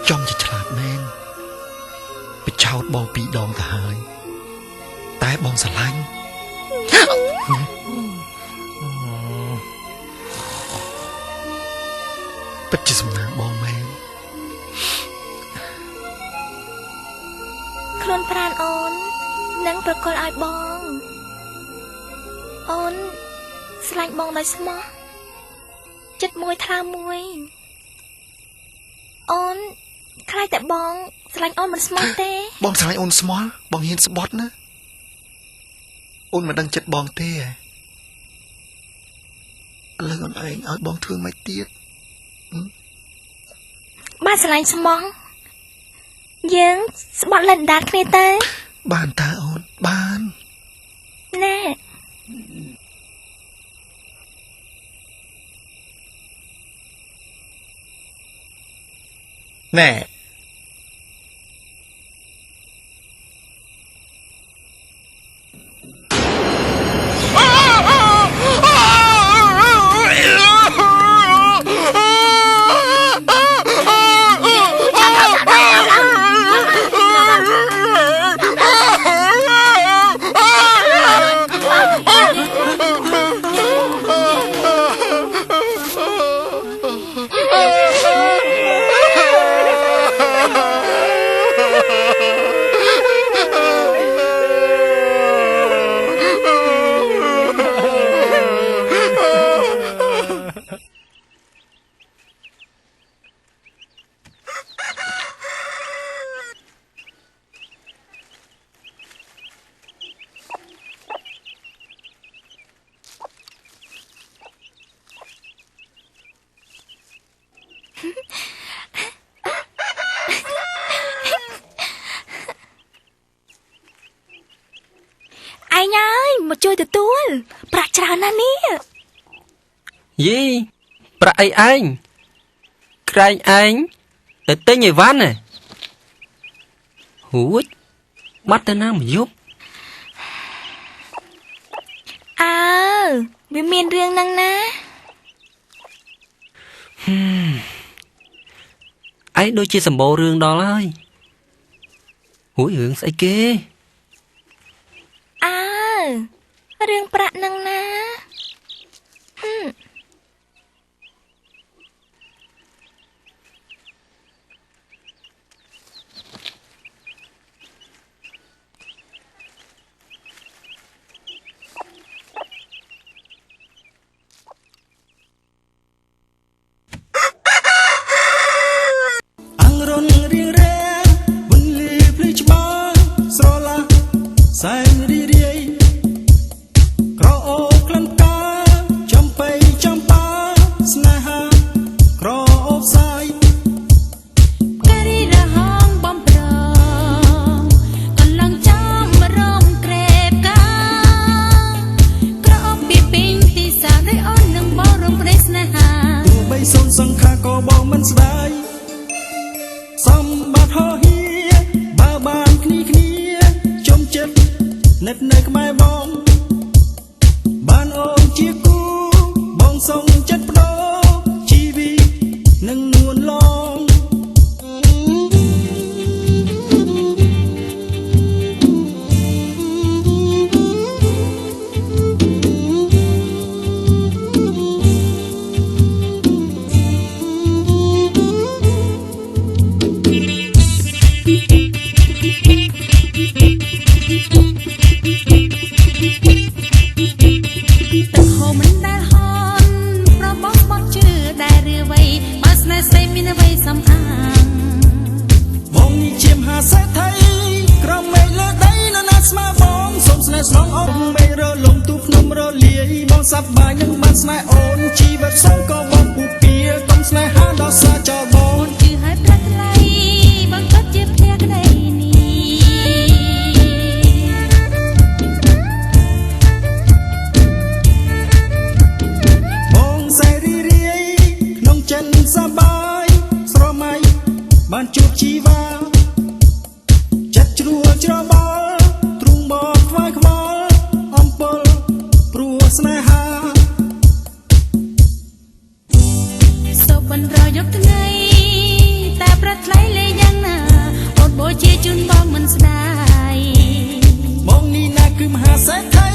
ចំជាឆ្លាតមែនបិឆោតបងពីរដងទៅហើយតែបងស្រឡាញ់ពិតជាសំណាងបងមែនខ្លួនប្រានអូននឹងប្រកល់ឲ្យបងអូនស្រឡាញ់បងដោយស្មោះចិត្តមួយថ្លើមមួយអូនខ្លាចតែបងស្រឡាញ់អូនមិនស្មោះទេបងស្រឡាញ់អូនស្មោះបងហ៊ានស្បត់ណាអូនមិនដឹងចិត្តបងទេឥឡូវអូនឯងឲ្យបងធ្វើមិនទៀតបានស្រឡាញ់ស្មោះយើងស្បត់លិនដាតគ្នាទៅបានតើអូនបានណែណែឯងអើយមកជួយទទួលប្រាក់ច្រើនណាស់នេះយីប្រាក់អីឯងក្រែងឯងទៅទិញអីវ៉ាន់ណាហួចបាត់ទៅណាមួយយប់អើវាមានរឿងហ្នឹងណាឯងដូចជាសម្បូររឿងដល់ហើយហួយរឿងស្អីគេរឿងប្រាក់ហ្នឹងណាអង្រុនរៀងរែវន្លីភ្លឺច្បាស់ស្រឡះសែងរីរាយក្រអូបក្លិនកាចំបៃចំបាស្នេហាក្រអូបសាយការីរហងបំប្រកន្លងចាំរំក្រេបកាក្រអូបពីពេញទីសាដោយអូននឹងបរំព្រៃស្នេហាទោះបីសូនសង្ខាក៏បងមិនស្ដាយសំបាត់ហោហៀបើបានគ្នាជុំចិត្តនិតនៅក្បែរបងបានអូនជាគូបងសុំចិត្តបដូរជីវិតនឹងនួនឡងបងនេះជាមហាសេដ្ឋីក្រមមេឃលើដីនៅណាស្មាបងសូមស្នេហ៍ស្នងអូនមេរលំទូភ្នំរលាយបងសប្បាយនឹងបានស្នេហ៍អូនជីវិតសងក៏បងពុពាកុំស្នេហាដល់សាចោលបងជឿឲ្យប្រាថ្លៃបងក៏ជាផ្ទះក្ដីបងសែរីរាយក្នុងចិនសប្បាយស្រមៃបានជួបជីវ៉ាចិត្តជ្រួលច្របល់ទ្រូងបងខ្វាយខ្វល់អំពើព្រោះស្នេហាសូបបានរយប់ថ្ងៃតែប្រាថ្លៃលេ មហាសេដ្ឋី